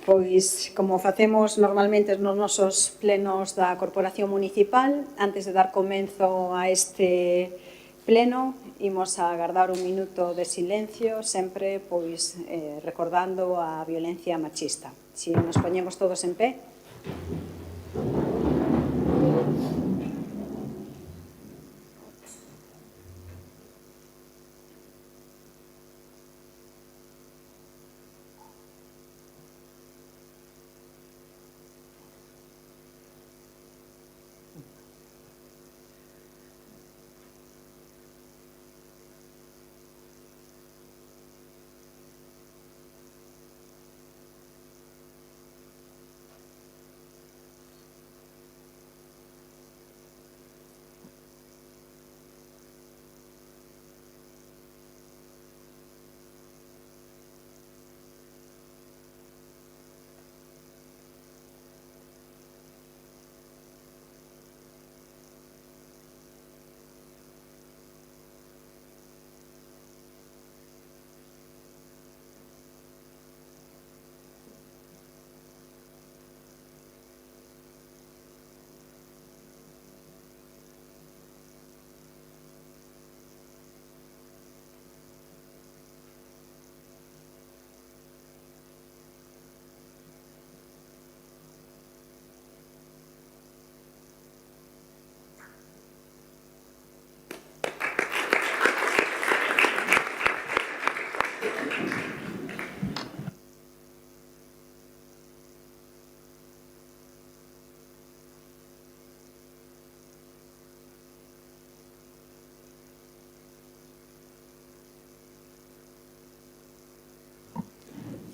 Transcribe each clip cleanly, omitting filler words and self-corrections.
Pois, como facemos normalmente nos nosos plenos da Corporación Municipal, antes de dar comenzo a este pleno, imos a agardar un minuto de silencio, sempre pois recordando a violencia machista. Si nos poñemos todos en pé.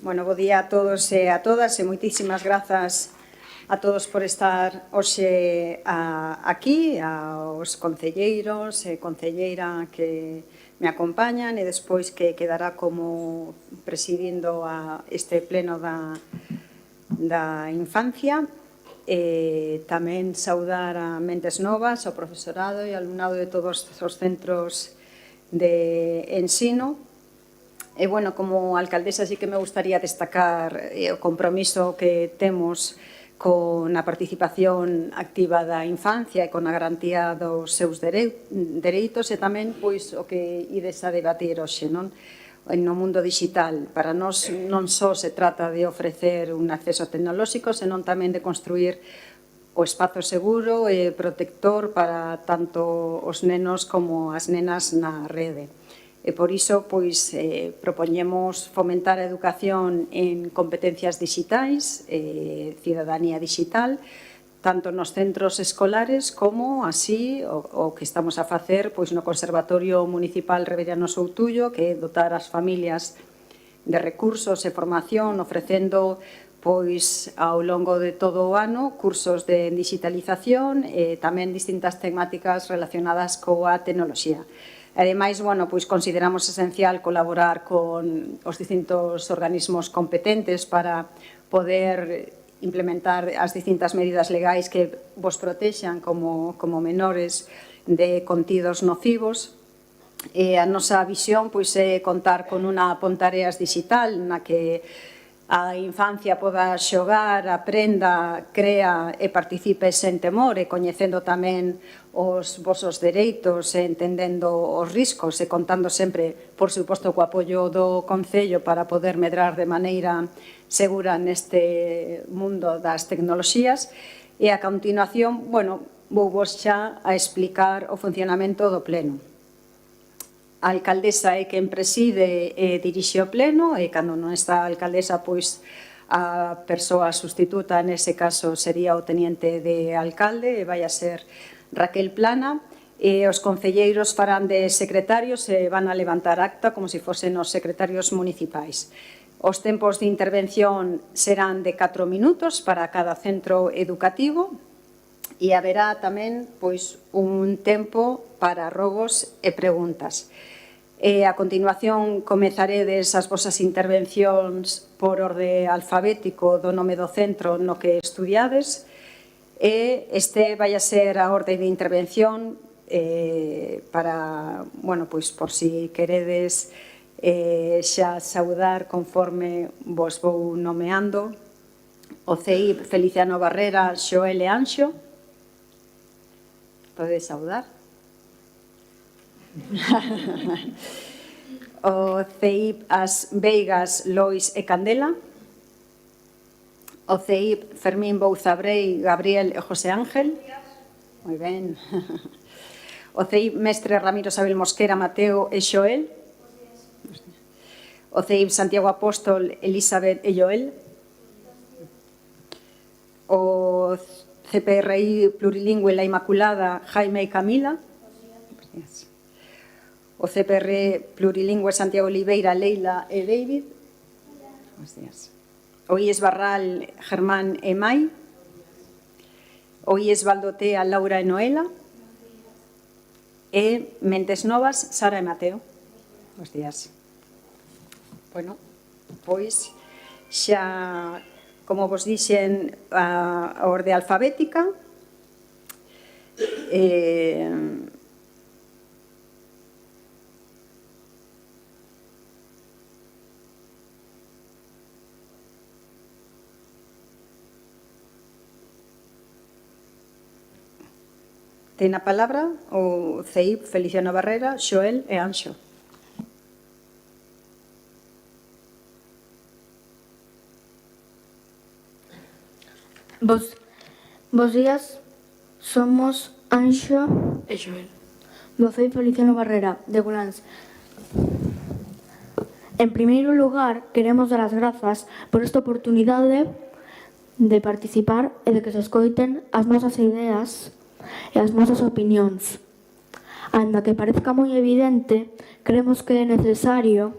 Bueno, bo día a todos e a todas e moitísimas grazas a todos por estar hoxe aquí, aos concelleiros e concelleira que me acompañan e despois que quedará como presidindo este pleno da infancia. Tamén saudar a Mentes Novas, ao profesorado e ao alumnado de todos os centros de ensino. E, bueno, como alcaldesa sí que me gustaría destacar o compromiso que temos con a participación activa da infancia e con a garantía dos seus dereitos e tamén pois o que ides a debatir hoxe, non? No mundo digital. Para nós non só se trata de ofrecer un acceso tecnolóxico, senón tamén de construir o espazo seguro e protector para tanto os nenos como as nenas na rede. E por iso, pois, propoñemos fomentar a educación en competencias digitais, cidadanía digital, tanto nos centros escolares como así o que estamos a facer pois no Conservatorio Municipal Reveriano Soutullo, que é dotar as familias de recursos e formación, ofrecendo pois ao longo de todo o ano cursos de digitalización e tamén distintas temáticas relacionadas coa tecnoloxía. Ademais, bueno, pois consideramos esencial colaborar con os distintos organismos competentes para poder implementar as distintas medidas legais que vos protexan como menores de contidos nocivos. E a nosa visión pois é contar con unha pontareas digital na que a infancia poda xogar, aprenda, crea e participe sen temor e coñecendo tamén os vosos dereitos e entendendo os riscos e contando sempre, por suposto, co apoio do Concello para poder medrar de maneira segura neste mundo das tecnoloxías. E a continuación, bueno, vou vos xa a explicar o funcionamento do pleno. A alcaldesa é quen preside e dirixe o pleno e cando non está a alcaldesa, pois a persoa sustituta nese caso sería o teniente de alcalde e vai a ser Raquel Plana e os concelleiros farán de secretarios e van a levantar acta como se fosen os secretarios municipais. Os tempos de intervención serán de 4 minutos para cada centro educativo e haberá tamén pois un tempo para rogos e preguntas. E a continuación comezaredes as vosas intervencións por orde alfabético do nome do centro no que estudiades e este vai a ser a orde de intervención para, bueno, pois por si queredes xa saudar conforme vos vou nomeando. o CEIP Feliciano Barrera, Xoel e Anxo. Podes saudar. O CEIP As Veigas, Lois e Candela. O CEIP Fermín Bouzabrei, Gabriel e José Ángel. Moi ben. O CEIP Mestre Ramiro Sabel Mosquera, Mateo e Xoel. O CEIP Santiago Apóstol, Elizabeth e Joel. O CPRI Plurilingüe La Inmaculada, Jaime e Camila. O CPR Plurilingüe Santiago Oliveira, Leila e David. O IES Barral, Germán e Mai. O IES Valdotea, Laura e Noela. E Mentes Novas, Sara e Mateo. Bos días. Bueno, pois xa, como vos dixen, a orde alfabética. Ten a palabra o CEIP Feliciano Barrera, Xoel e Anxo. Bos días, somos Anxo e Xoel. do CEIP Feliciano Barrera, de Guláns. En primeiro lugar, queremos dar as grazas por esta oportunidade de participar e de que se escoiten as nosas ideas e as nosas opinións. Anda que parezca moi evidente, creemos que é necesario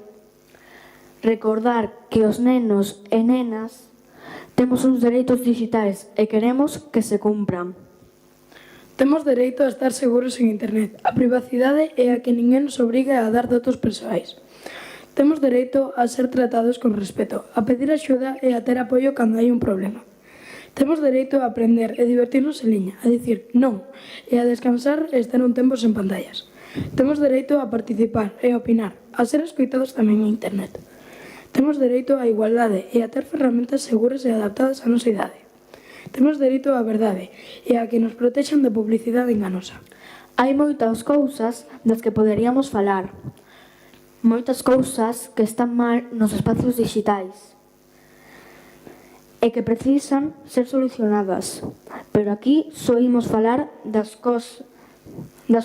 recordar que os nenos e nenas temos uns dereitos digitais e queremos que se cumpran. Temos dereito a estar seguros en internet, a privacidade e a que ninguén nos obrigue a dar datos persoais. Temos dereito a ser tratados con respeto, a pedir axuda e a ter apoio cando hai un problema. Temos dereito a aprender e divertirnos en liña, a dicir non, e a descansar e estar un tempo sen pantallas. Temos dereito a participar e a opinar, a ser escoitados tamén en internet. Temos dereito á igualdade e a ter ferramentas seguras e adaptadas á nosa idade. Temos dereito á verdade e a que nos protexan de publicidade enganosa. Hai moitas cousas das que poderíamos falar. Moitas cousas que están mal nos espacios digitais e que precisan ser solucionadas. Pero aquí só imos falar das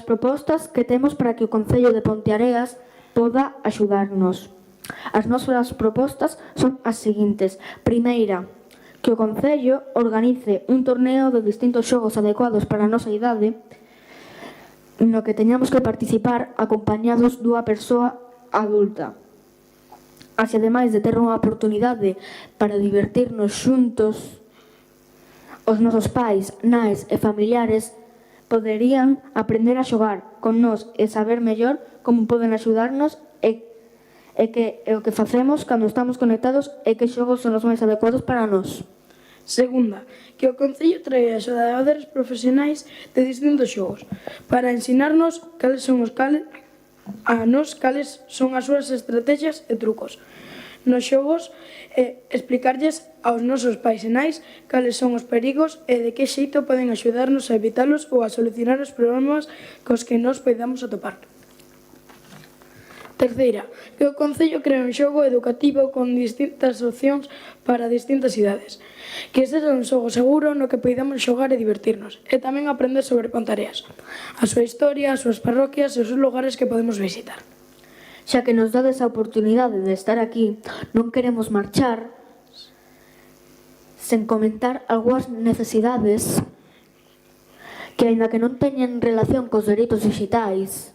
propostas que temos para que o Concello de Ponteareas poda axudarnos. As nosas propostas son as seguintes. Primeira, que o Concello organice un torneo de distintos xogos adecuados para a nosa idade no que teñamos que participar acompañados dunha persoa adulta. Así, ademais de ter unha oportunidade para divertirnos xuntos, os nosos pais, nais e familiares poderían aprender a xogar con nós e saber mellor como poden axudarnos e o que facemos cando estamos conectados e que xogos son os máis adecuados para nós. Segunda, que o Concello trae a xogadores profesionais de distintos xogos para ensinarnos cales son cales son as súas estrategias e trucos nos xogos e explicarlles aos nosos pais e nais cales son os perigos e de que xeito poden axudarnos a evitalos ou a solucionar os problemas cos que nos poidamos atopar. Terceira, que o Concello crea un xogo educativo con distintas opcións para distintas idades. Que sexa un xogo seguro no que poidamos xogar e divertirnos e tamén aprender sobre Ponteareas, a súa historia, as súas parroquias e os lugares que podemos visitar. Xa que nos dades a oportunidade de estar aquí, non queremos marchar sen comentar algunhas necesidades que, aínda que non teñen relación cos dereitos digitais,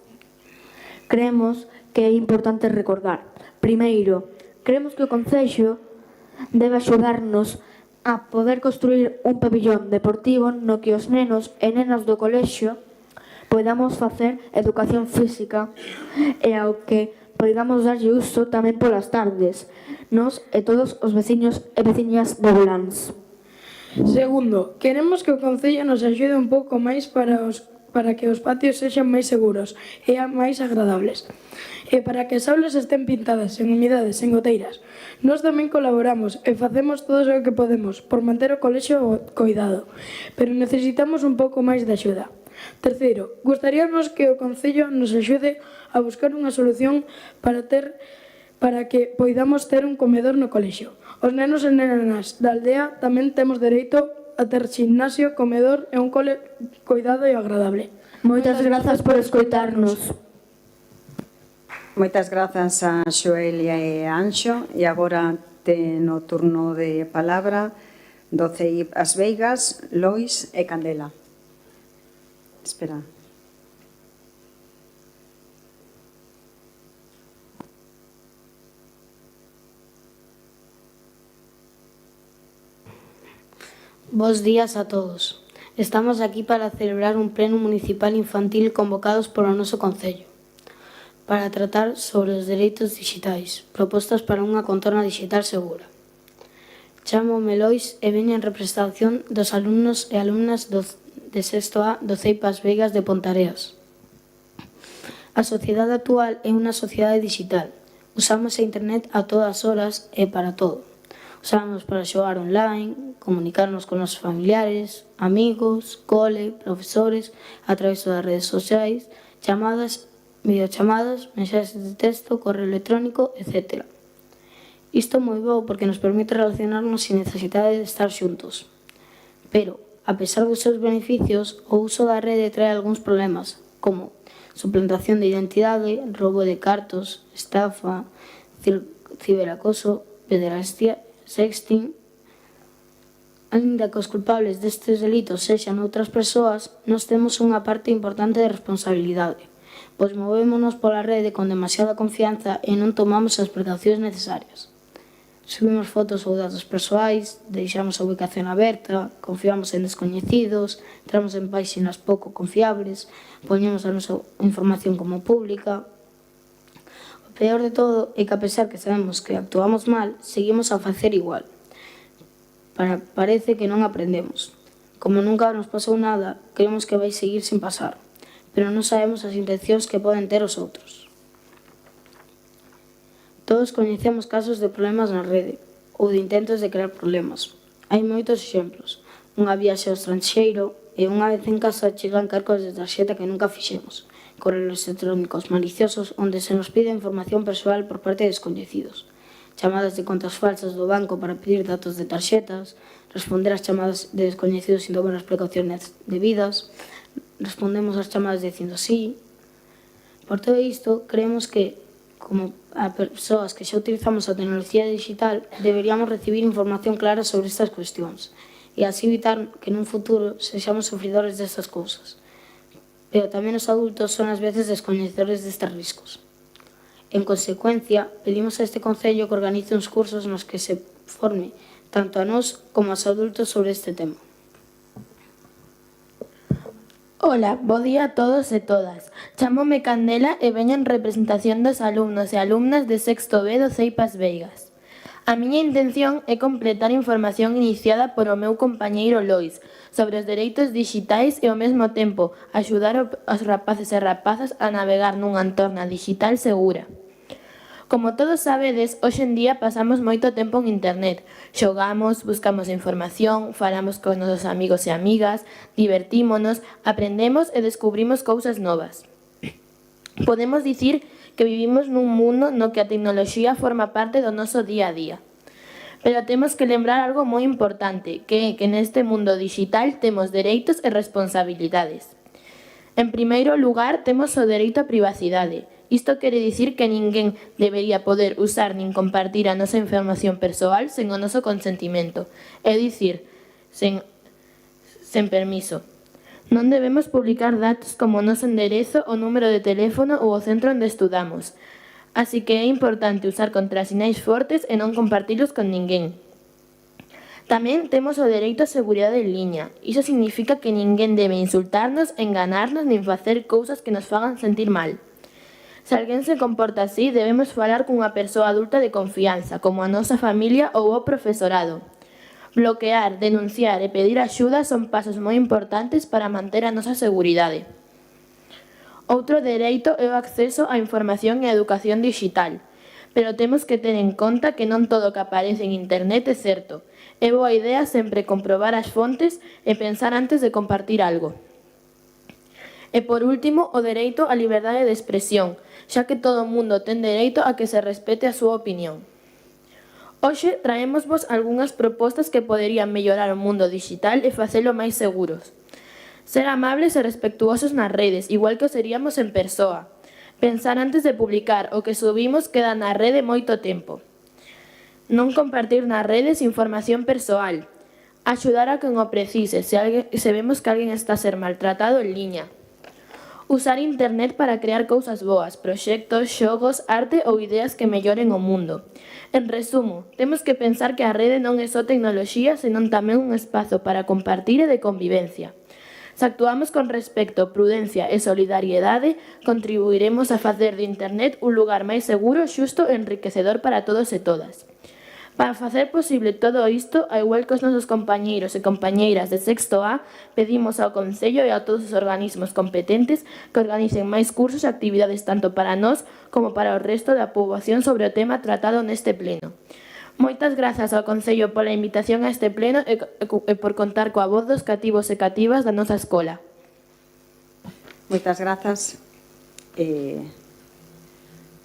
creemos que é importante recordar. Primeiro, creemos que o Concello debe axudarnos a poder construir un pabillón deportivo no que os nenos e nenas do colexio podamos facer educación física e ao que podamos darlle uso tamén polas tardes, nos e todos os veciños e veciñas de Boláns. Segundo, queremos que o Concello nos axude un pouco máis para os para que os patios sexan máis seguros e máis agradables, e para que as aulas estén pintadas sen humidades, sen goteiras. Nós tamén colaboramos e facemos todo o que podemos por manter o colexio coidado, pero necesitamos un pouco máis de axuda. Terceiro, gustaríamos que o Concello nos axude a buscar unha solución para que poidamos ter un comedor no colexio. Os nenos e nenas da aldea tamén temos dereito a ter gimnasio, comedor e un cole coidado e agradable. Moitas grazas por escoitarnos. Moitas grazas a Xoelia e a Anxo. E agora ten o turno de palabra do CEIP As Veigas, Lois e Candela. Espera. Bos días a todos. Estamos aquí para celebrar un pleno municipal infantil convocados polo noso Concello para tratar sobre os dereitos digitais, propostas para unha contorna digital segura. Chámome Lois e veño en representación dos alumnos e alumnas de sexto A do CEIP As Veigas de Pontareas. A sociedade actual é unha sociedade digital. Usamos a internet a todas horas e para todo. Usamos para xogar online, comunicarnos con nosos familiares, amigos, cole, profesores, a través das redes sociais, chamadas, videochamadas, mensaxes de texto, correo electrónico, etc. Isto é moi bo porque nos permite relacionarnos sin necesidade de estar xuntos. Pero, a pesar dos seus beneficios, o uso da rede trae algúns problemas, como suplantación de identidade, roubo de cartos, estafa, ciberacoso, pederastia, sexting. Ainda que os culpables destes delitos sexan outras persoas, nós temos unha parte importante de responsabilidade, pois movémonos pola rede con demasiada confianza e non tomamos as precaucións necesarias. Subimos fotos ou datos persoais, deixamos a ubicación aberta, confiamos en descoñecidos, entramos en páxinas pouco confiables, poñemos a nosa información como pública. O peor de todo é que, a pesar que sabemos que actuamos mal, seguimos a facer igual. Parece que non aprendemos. Como nunca nos pasou nada, creemos que vai seguir sin pasar, pero non sabemos as intencións que poden ter os outros. Todos coñecemos casos de problemas na rede ou de intentos de crear problemas. Hai moitos exemplos. Unha viaxe ao estranxeiro e unha vez en casa chegan cargos de tarxeta que nunca fixemos. Correos electrónicos maliciosos onde se nos pide información persoal por parte de descoñecidos. Chamadas de contas falsas do banco para pedir datos de tarxetas, responder ás chamadas de descoñecidos sin tomar as precaucións debidas, respondemos ás chamadas dicindo sí. Por todo isto, creemos que, como a persoas que xa utilizamos a tecnoloxía digital, deberíamos recibir información clara sobre estas cuestións e así evitar que nun futuro sexamos sufridores destas cousas. Pero tamén os adultos son ás veces descoñecedores destes riscos. En consecuencia, pedimos a este Concello que organice uns cursos nos que se forme tanto a nós como aos adultos sobre este tema. Ola, bo día a todos e todas. Chámome Candela e veño en representación dos alumnos e alumnas de sexto B do CEIP As Veigas. A miña intención é completar a información iniciada por o meu compañeiro Lois sobre os dereitos digitais e ao mesmo tempo axudar aos rapaces e rapazas a navegar nunha entorna digital segura. Como todos sabedes, hoxe en día pasamos moito tempo en internet. Xogamos, buscamos información, falamos con nosos amigos e amigas, divertímonos, aprendemos e descubrimos cousas novas. Podemos dicir que vivimos nun mundo no que a tecnoloxía forma parte do noso día a día. Pero temos que lembrar algo moi importante, que é que neste mundo digital temos dereitos e responsabilidades. En primeiro lugar, temos o dereito á privacidade. Isto quere dicir que ninguén debería poder usar nin compartir a nosa información persoal sen o noso consentimento, é dicir, sen permiso. Non debemos publicar datos como o noso enderezo, o número de teléfono ou o centro onde estudamos. Así que é importante usar contrasinais fortes e non compartilos con ninguén. Tamén temos o dereito á seguridade en liña. Iso significa que ninguén debe insultarnos, enganarnos nin facer cousas que nos fagan sentir mal. Se alguén se comporta así, debemos falar cunha persoa adulta de confianza, como a nosa familia ou o profesorado. Bloquear, denunciar e pedir axuda son pasos moi importantes para manter a nosa seguridade. Outro dereito é o acceso á información e á educación digital. Pero temos que ter en conta que non todo o que aparece en internet é certo. É boa idea sempre comprobar as fontes e pensar antes de compartir algo. E por último, o dereito á liberdade de expresión, xa que todo o mundo ten dereito a que se respete a súa opinión. Hoxe traémosvos algunhas propostas que poderían mellorar o mundo digital e facelo máis seguros. Ser amables e respectuosos nas redes, igual que o seríamos en persoa. Pensar antes de publicar, o que subimos queda na rede moito tempo. Non compartir nas redes información persoal. Axudar a quen o precise, se vemos que alguén está a ser maltratado en liña. Usar internet para crear cousas boas, proxectos, xogos, arte ou ideas que melloren o mundo. En resumo, temos que pensar que a rede non é só tecnoloxía, senón tamén un espazo para compartir e de convivencia. Se actuamos con respecto, prudencia e solidariedade, contribuiremos a facer de internet un lugar máis seguro, xusto e enriquecedor para todos e todas. Para facer posible todo isto, ao igual que os nosos compañeiros e compañeiras de sexto A, pedimos ao Concello e a todos os organismos competentes que organicen máis cursos e actividades tanto para nós como para o resto da poboación sobre o tema tratado neste pleno. Moitas grazas ao Concello pola invitación a este pleno e por contar coa voz dos cativos e cativas da nosa escola. Moitas grazas.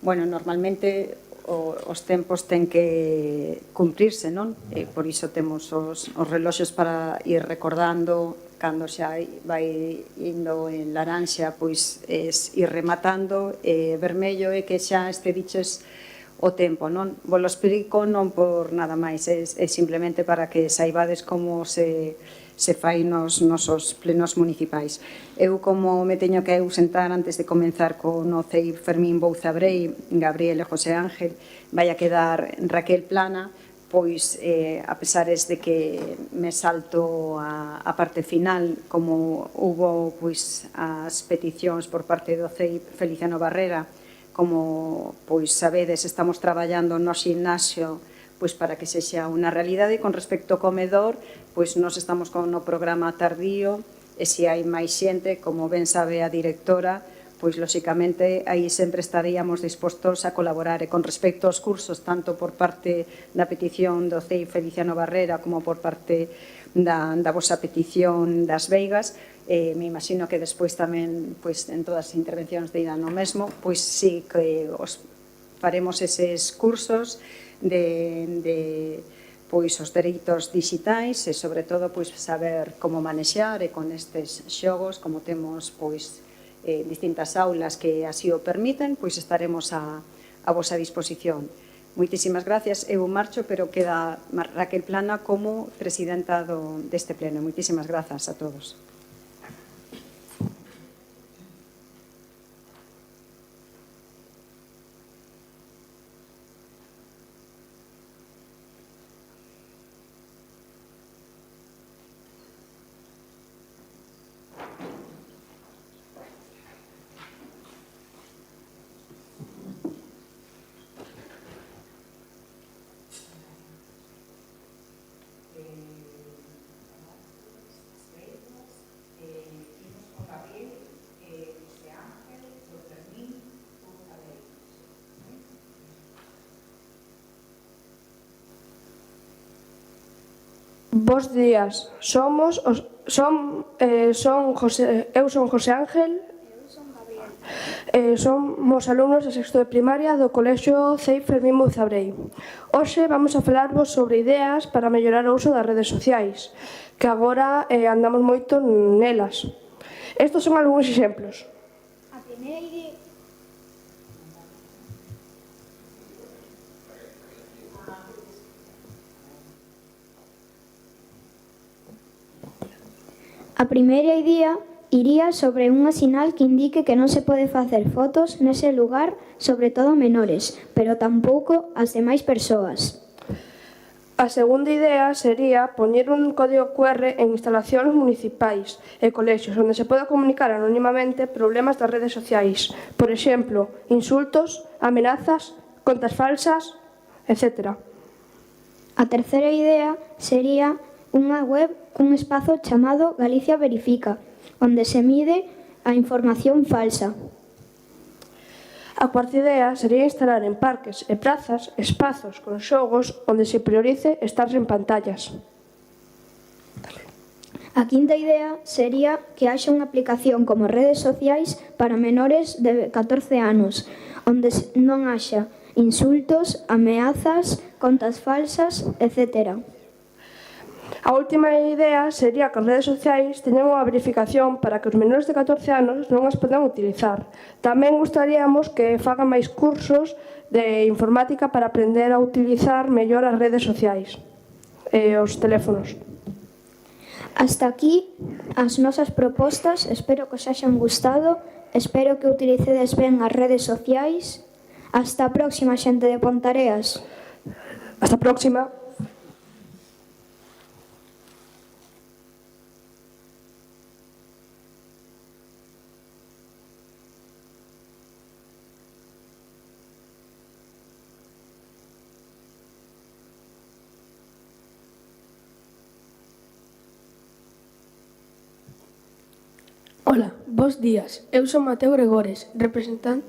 Normalmente os tempos ten que cumprirse, non? Por iso temos os reloxos para ir recordando cando xa vai indo en laranxa, pois ir rematando, vermello é que xa diches o tempo, non? Vos lo explico non por nada máis, é simplemente para que saibades como se fai nos nosos plenos municipais. Eu, como me teño que ausentar antes de comenzar con o CEI Fermín Bouza Brei, Gabriel e José Ángel, vai a quedar Raquel Plana, pois, a pesares de que me salto a parte final, como hubo as peticións por parte do CEI Feliciano Barrera, como sabedes, estamos traballando no ximnasio para que sexa unha realidade. Con respecto ao comedor, nos estamos con o programa tardío e se hai máis xente, como ben sabe a directora, lóxicamente aí sempre estaríamos dispostos a colaborar. E con respecto aos cursos, tanto por parte da petición do CEI Feliciano Barrera como por parte da vosa petición das Veigas, me imagino que despois tamén en todas as intervencións dirán o mesmo, sí que faremos eses cursos de os dereitos digitais e sobre todo saber como manexar e con estes xogos, como temos distintas aulas que así o permiten, estaremos a vosa disposición. Moitísimas gracias. Eu marcho, pero queda Raquel Plana como presidenta deste pleno. Moitísimas grazas a todos. Bos días, eu son José Ángel, somos alumnos de sexto de primaria do Colexio CEI Fermín Bouza Brei. Hoxe vamos a falarvos sobre ideas para mellorar o uso das redes sociais, que agora andamos moito nelas. Estos son algúns exemplos. A primeira idea... A primeira idea iría sobre unha sinal que indique que non se pode facer fotos nese lugar, sobre todo menores, pero tampouco as demais persoas. A segunda idea sería poñer un código QR en instalacións municipais e colexios onde se poda comunicar anónimamente problemas das redes sociais, por exemplo, insultos, amenazas, contas falsas, etc. A terceira idea sería unha web cun espazo chamado Galicia Verifica, onde se mide a información falsa. A cuarta idea sería instalar en parques e prazas espazos con xogos onde se priorice estar sen pantallas. A quinta idea sería que haxa unha aplicación como redes sociais para menores de 14 anos, onde non haxa insultos, ameazas, contas falsas, etc. A última idea sería que as redes sociais teñan unha verificación para que os menores de 14 anos non as podan utilizar. Tamén gustaríamos que fagan máis cursos de informática para aprender a utilizar mellor as redes sociais e os teléfonos. Hasta aquí as nosas propostas, espero que os haxan gustado, espero que utilicedes ben as redes sociais. Hasta a próxima, xente de Pontareas. Hasta a próxima. Ola, bos días. Eu son Mateo Gregores, representante...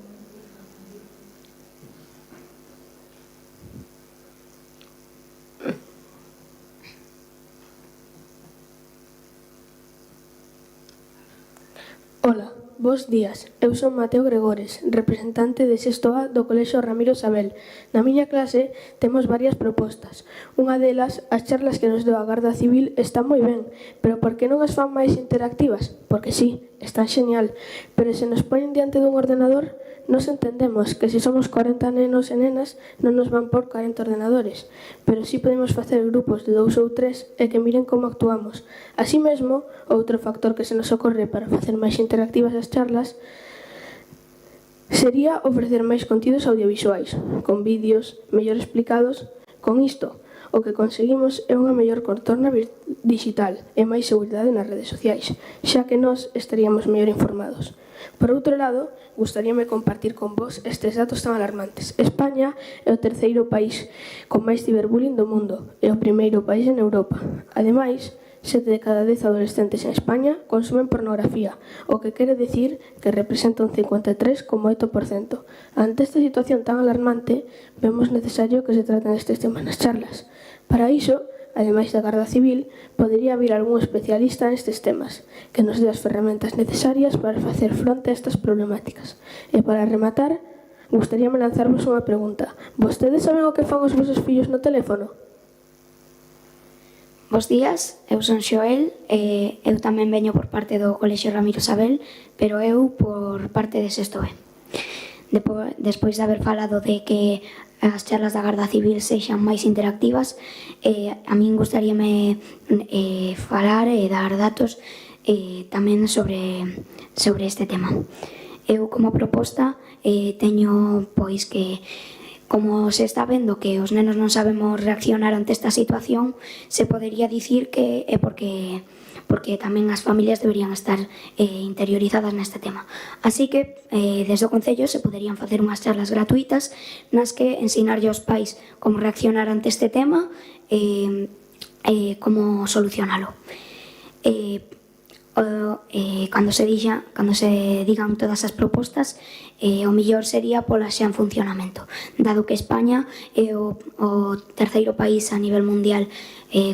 Ola, bos días. Eu son Mateo Gregores, representante de sexto A do Colexio Ramiro Sabel. Na miña clase temos varias propostas. Unha delas, as charlas que nos deu a Garda Civil están moi ben, pero por que non as fan máis interactivas? Porque sí, están xenial, pero se nos poñen diante dun ordenador, nos entendemos que se somos 40 nenos e nenas non nos van por 40 ordenadores, pero sí podemos facer grupos de 2 ou 3 e que miren como actuamos. Así mesmo, outro factor que se nos ocorre para facer máis interactivas as charlas sería ofrecer máis contidos audiovisuais, con vídeos mellor explicados. Con isto, o que conseguimos é unha mellor contorna digital e máis seguridade nas redes sociais, xa que nós estaríamos mellor informados. Por outro lado, gustaríame compartir con vos estes datos tan alarmantes. España é o terceiro país con máis ciberbullying do mundo e o primeiro país en Europa. Ademais, 7 de cada 10 adolescentes en España consumen pornografía, o que quere dicir que representa un 53,8%. Ante esta situación tan alarmante, vemos necesario que se traten estes temas nas charlas. Para iso, ademais da Garda Civil, podería vir algún especialista nestes temas, que nos dé as ferramentas necesarias para facer fronte a estas problemáticas. E para rematar, gustaríame lanzarvos unha pregunta. Vostedes saben o que fan os vosos fillos no teléfono? Bos días, eu son Xoel, eu tamén veño por parte do Colexio Ramiro Sabel, pero eu por parte de sexto E. Despois de haber falado de que as charlas da Garda Civil sexan máis interactivas, a min gustaríame falar e dar datos tamén sobre este tema. Eu como proposta teño pois que, como se está vendo que os nenos non sabemos reaccionar ante esta situación, se podería dicir que é porque tamén as familias deberían estar interiorizadas neste tema. Así que, desde o Concello, se poderían facer unhas charlas gratuitas nas que ensinarlle aos pais como reaccionar ante este tema e como solucionalo. Cando se digan todas as propostas, o mellor sería polas xa en funcionamento, dado que España é o terceiro país a nivel mundial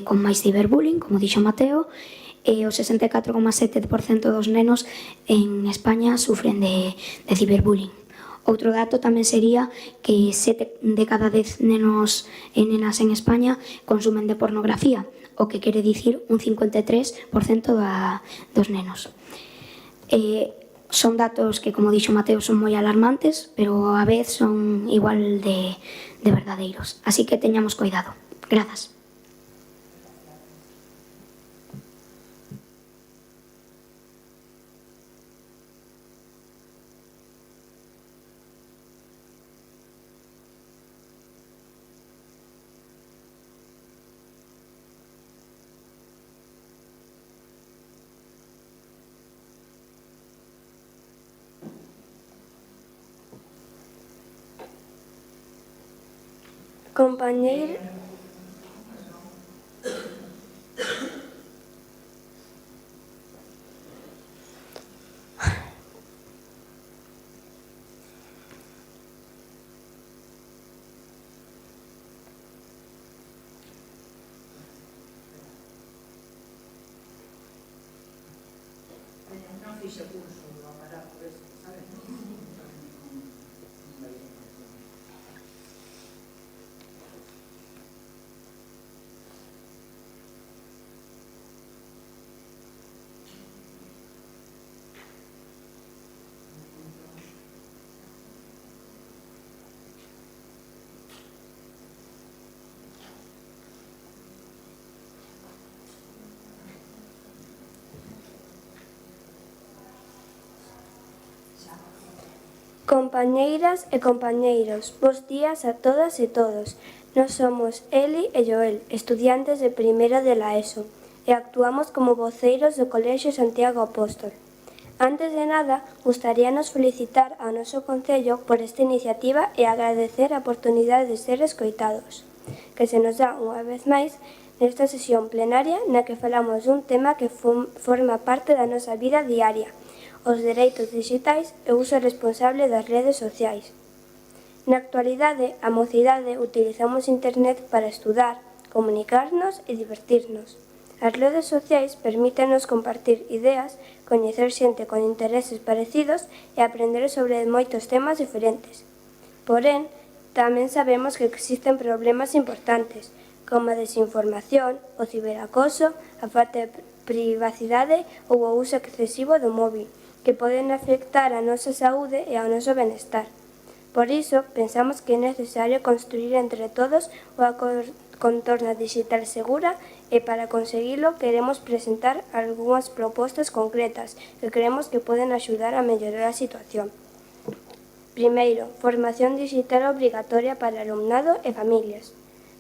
con máis ciberbullying, como dixo Mateo, e o 64,7% dos nenos en España sufren de ciberbullying. Outro dato tamén sería que 7 de cada 10 nenos e nenas en España consumen de pornografía, o que quere dicir un 53% dos nenos. Son datos que, como dixo Mateo, son moi alarmantes, pero a vez son igual de verdadeiros. Así que teñamos cuidado. Grazas. Compañeiro... Compañeiras e compañeiros, bos días a todas e todos. Nós somos Eli e Joel, estudiantes de primeiro de la ESO, e actuamos como voceiros do Colexio Santiago Apóstol. Antes de nada, gustaríanos felicitar ao noso Concello por esta iniciativa e agradecer a oportunidade de ser escoitados, que se nos dá unha vez máis nesta sesión plenaria na que falamos dun tema que forma parte da nosa vida diaria, os dereitos digitais e o uso responsable das redes sociais. Na actualidade, a mocidade utilizamos internet para estudar, comunicarnos e divertirnos. As redes sociais permítenos compartir ideas, coñecer xente con intereses parecidos e aprender sobre moitos temas diferentes. Porén, tamén sabemos que existen problemas importantes, como a desinformación, o ciberacoso, a falta de privacidade ou o uso excesivo do móvil, que poden afectar a nosa saúde e ao noso benestar. Por iso, pensamos que é necesario construir entre todos unha contorna digital segura e para conseguilo queremos presentar algunhas propostas concretas que creemos que poden axudar a mellorar a situación. Primeiro, formación digital obrigatoria para alumnado e familias.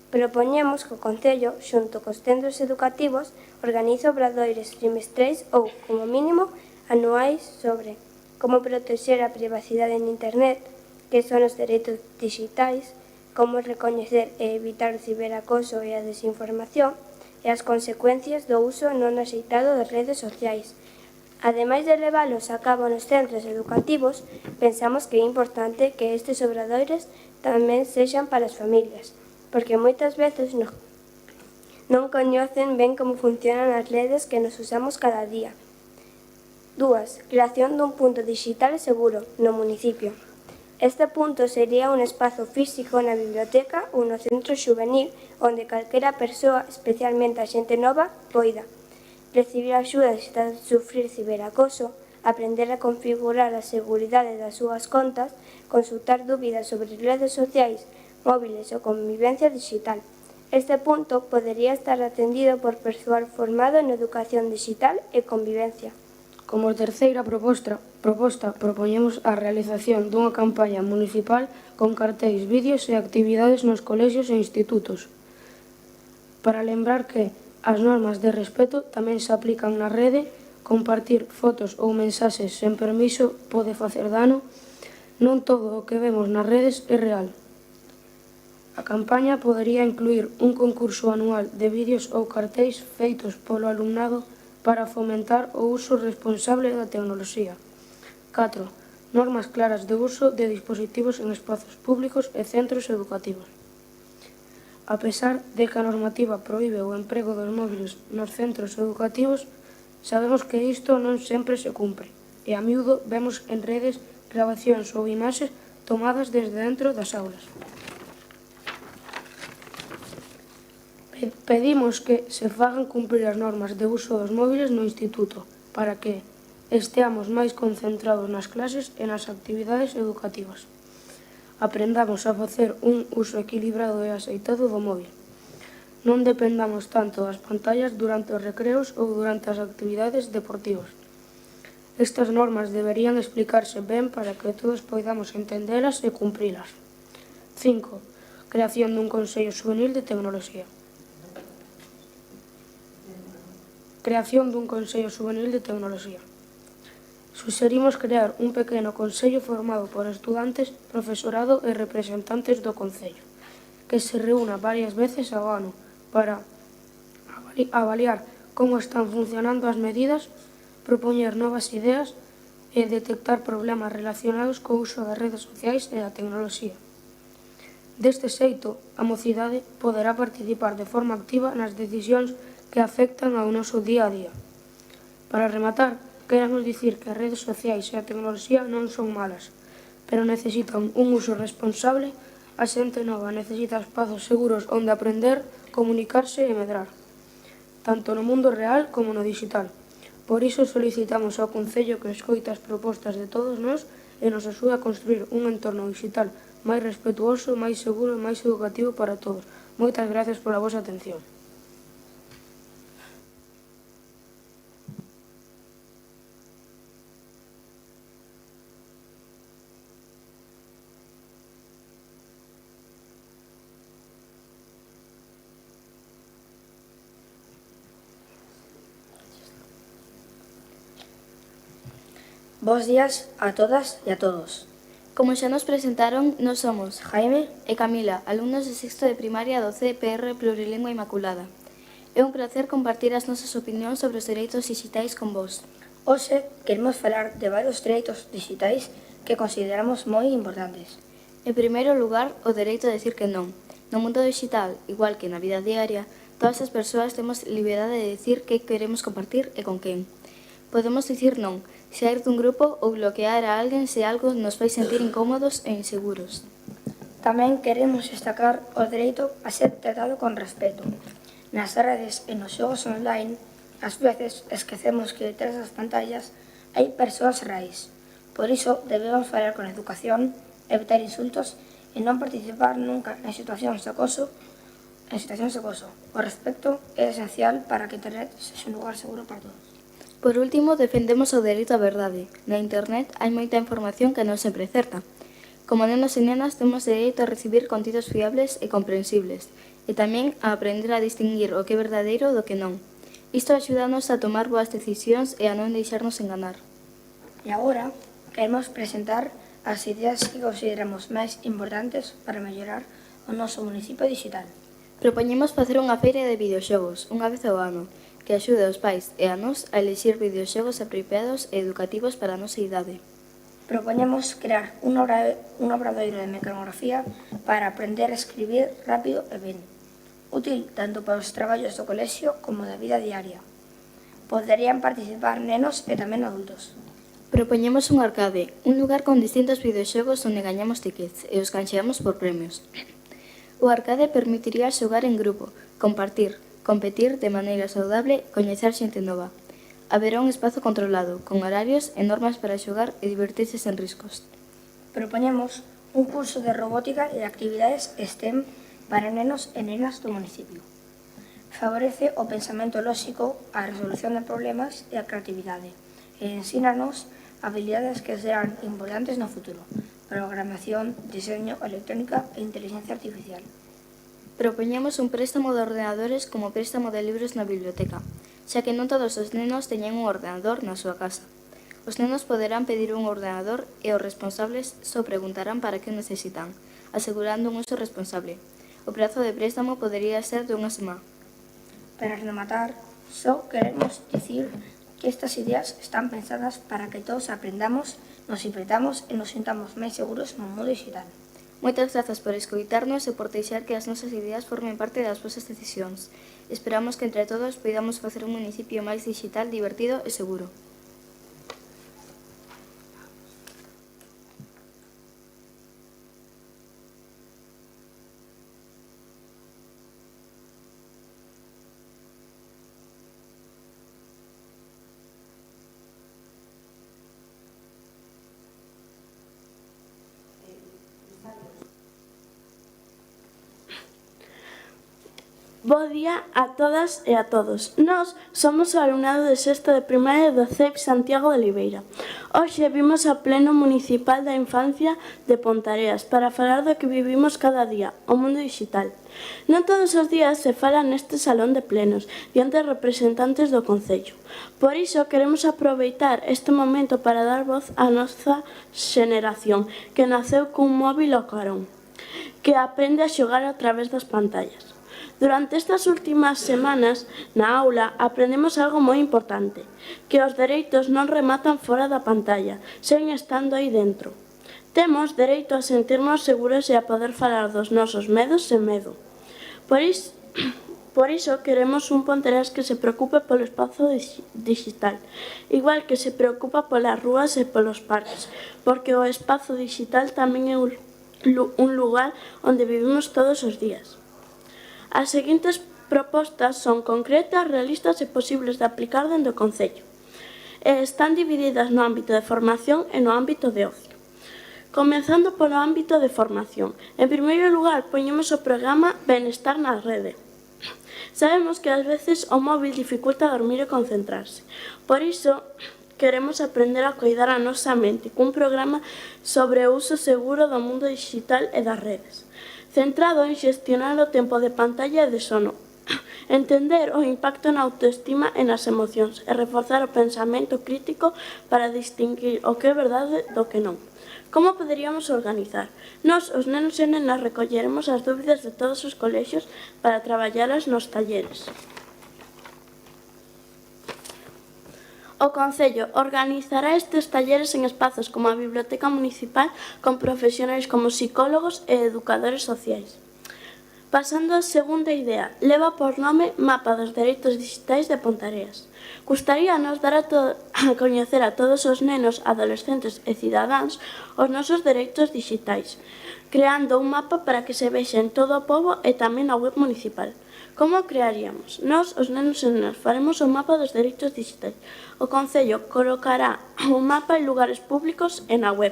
Propoñemos que o Concello, xunto cos centros educativos, organice obradoires trimestrais ou, como mínimo, anuais sobre como protexer a privacidade en internet, que son os dereitos digitais, como recoñecer e evitar o ciberacoso e a desinformación e as consecuencias do uso non axeitado das redes sociais. Ademais de leválos a cabo nos centros educativos, pensamos que é importante que estes obradoires tamén sexan para as familias, porque moitas veces non coñecen ben como funcionan as redes que nos usamos cada día. 2. Creación dun punto digital seguro no municipio. Este punto sería un espazo físico na biblioteca ou no centro xuvenil onde calquera persoa, especialmente a xente nova, poida recibir axuda se está a sufrir ciberacoso, aprender a configurar a seguridade das súas contas, consultar dúbidas sobre redes sociais, móviles ou convivencia digital. Este punto podería estar atendido por persoal formado en educación digital e convivencia. Como terceira proposta, propoñemos a realización dunha campaña municipal con cartéis, vídeos e actividades nos colexios e institutos, para lembrar que as normas de respeto tamén se aplican na rede, compartir fotos ou mensaxes sen permiso pode facer dano, non todo o que vemos nas redes é real. A campaña podería incluir un concurso anual de vídeos ou cartéis feitos polo alumnado para fomentar o uso responsable da tecnoloxía. 4. Normas claras de uso de dispositivos en espazos públicos e centros educativos. A pesar de que a normativa proíbe o emprego dos móviles nos centros educativos, sabemos que isto non sempre se cumpre, e a miúdo vemos en redes grabacións ou imaxes tomadas desde dentro das aulas. Pedimos que se fagan cumprir as normas de uso dos móviles no instituto para que esteamos máis concentrados nas clases e nas actividades educativas. Aprendamos a facer un uso equilibrado e axeitado do móvil. Non dependamos tanto das pantallas durante os recreos ou durante as actividades deportivas. Estas normas deberían explicarse ben para que todos poidamos entendelas e cumprilas. 5. Creación dun Consello Xuvenil de Tecnoloxía. Creación dun Consello Xuvenil de Tecnoloxía. Suxerimos crear un pequeno consello formado por estudantes, profesorado e representantes do Concello, que se reúna varias veces ao ano para avaliar como están funcionando as medidas, propoñer novas ideas e detectar problemas relacionados co uso das redes sociais e da tecnoloxía. Deste xeito, a mocidade poderá participar de forma activa nas decisións que afectan ao noso día a día. Para rematar, queremos dicir que as redes sociais e a tecnoloxía non son malas, pero necesitan un uso responsable. A xente nova necesita espazos seguros onde aprender, comunicarse e medrar, tanto no mundo real como no digital. Por iso solicitamos ao Concello que escoite as propostas de todos nós e nos axude a construir un entorno digital máis respetuoso, máis seguro e máis educativo para todos. Moitas gracias pola vosa atención. Bos días a todas e a todos. Como xa nos presentaron, nós somos Jaime e Camila, alumnos de sexto de primaria do CPR Plurilingua Inmaculada. É un placer compartir as nosas opinións sobre os dereitos digitais con vos. Hoxe queremos falar de varios dereitos digitais que consideramos moi importantes. En primeiro lugar, o dereito a decir que non. No mundo digital, igual que na vida diaria, todas as persoas temos liberdade de decir que queremos compartir e con quen. Podemos dicir non, sair dun grupo ou bloquear a alguén se algo nos fai sentir incómodos e inseguros. Tamén queremos destacar o dereito a ser tratado con respeto. Nas redes e nos xogos online, ás veces esquecemos que detrás das pantallas hai persoas reais. Por iso debemos falar con educación, evitar insultos e non participar nunca en situacións de acoso. O respecto é esencial para que Internet sexa un lugar seguro para todos. Por último, defendemos o dereito á verdade. Na internet hai moita información que non sempre é certa. Como nenos e nenas temos dereito a recibir contidos fiables e comprensibles, e tamén a aprender a distinguir o que é verdadeiro do que non. Isto axúdanos a tomar boas decisións e a non deixarnos enganar. E agora, queremos presentar as ideas que consideramos máis importantes para mellorar o noso municipio digital. Propoñemos facer unha feira de videoxogos, unha vez ao ano, que axude aos pais e a nós a elixir videoxogos apropiados e educativos para a nosa idade. Propoñemos crear un obradoiro de mecanografía para aprender a escribir rápido e ben, útil tanto para os traballos do colexio como da vida diaria. Poderían participar nenos e tamén adultos. Propoñemos un arcade, un lugar con distintos videoxogos onde gañamos tickets e os canxeamos por premios. O arcade permitiría xogar en grupo, compartir, competir de maneira saudable e coñecer xente nova. Haberá un espazo controlado, con horarios e normas para xogar e divertirse sen riscos. Propoñemos un curso de robótica e actividades STEM para nenos e nenas do municipio. Favorece o pensamento lóxico, a resolución de problemas e a creatividade, e ensínanos habilidades que serán importantes no futuro: programación, diseño, electrónica e inteligencia artificial. Propoñemos un préstamo de ordenadores como préstamo de libros na biblioteca, xa que non todos os nenos teñen un ordenador na súa casa. Os nenos poderán pedir un ordenador e os responsables só preguntarán para que o necesitan, asegurando un uso responsable. O prazo de préstamo podería ser de unha semana. Para rematar, só queremos dicir que estas ideas están pensadas para que todos aprendamos, nos divirtamos e nos sintamos máis seguros no mundo digital. Moitas grazas por escoitarnos e por deixar que as nosas ideas formen parte das vosas decisións. Esperamos que entre todos poidamos facer un municipio máis digital, divertido e seguro. Bo día a todas e a todos. Nós somos o alumnado de sexto de primaria do CEIP Santiago de Oliveira. Hoxe vimos a pleno municipal da infancia de Pontareas para falar do que vivimos cada día, o mundo digital. Non todos os días se fala neste salón de plenos, diante de representantes do Concello. Por iso queremos aproveitar este momento para dar voz á nosa xeneración, que naceu cun móvil ao carón, que aprende a xogar a través das pantallas. Durante estas últimas semanas, na aula, aprendemos algo moi importante, que os dereitos non rematan fora da pantalla, sen estando aí dentro. Temos dereito a sentirnos seguros e a poder falar dos nosos medos sen medo. Por Por iso queremos un Ponteareas que se preocupe polo espazo digital, igual que se preocupa polas rúas e polos parques, porque o espazo digital tamén é un lugar onde vivimos todos os días. As seguintes propostas son concretas, realistas e posibles de aplicar dentro do Concello. Están divididas no ámbito de formación e no ámbito de ocio. Comezando polo ámbito de formación. En primeiro lugar, poñemos o programa Benestar na Rede. Sabemos que ás veces o móvil dificulta dormir e concentrarse. Por iso, queremos aprender a coidar a nosa mente cun programa sobre o uso seguro do mundo digital e das redes, centrado en xestionar o tempo de pantalla e de sono, entender o impacto na autoestima e nas emocións e reforzar o pensamento crítico para distinguir o que é verdade do que non. Como poderíamos organizar? Nós, os nenos e nenas, recolleremos as dúbidas de todos os colexios para traballalas nos talleres. O Concello organizará estes talleres en espazos como a Biblioteca Municipal con profesionais como psicólogos e educadores sociais. Pasando á segunda idea, leva por nome Mapa dos Dereitos Digitais de Ponteareas. Gustaríanos dar a coñecer a todos os nenos, adolescentes e cidadáns os nosos dereitos digitais, creando un mapa para que se vexa en todo o pobo e tamén na web municipal. Como o crearíamos? Nós, os nenos e nenas, faremos o mapa dos dereitos digitais. O Concello colocará o mapa en lugares públicos e na web.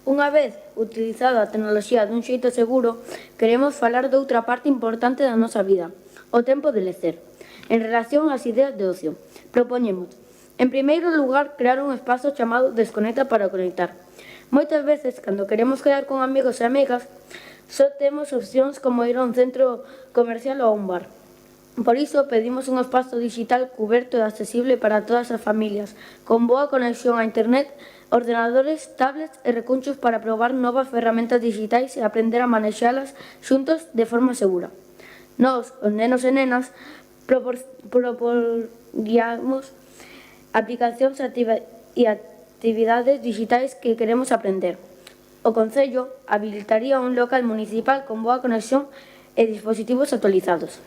Unha vez utilizada a tecnoloxía dun xeito seguro, queremos falar doutra parte importante da nosa vida, o tempo de lecer. En relación ás ideas de ocio, propoñemos, en primeiro lugar, crear un espazo chamado Desconecta para conectar. Moitas veces, cando queremos quedar con amigos e amigas, só temos opcións como ir a un centro comercial ou a un bar. Por iso, pedimos un espazo digital cuberto e accesible para todas as familias, con boa conexión a internet, ordenadores, tablets e recunchos para probar novas ferramentas digitais e aprender a manexalas xuntos de forma segura. Nós, os nenos e nenas, proporíamos aplicacións e actividades digitais que queremos aprender. O Concello habilitaría un local municipal con boa conexión e dispositivos actualizados.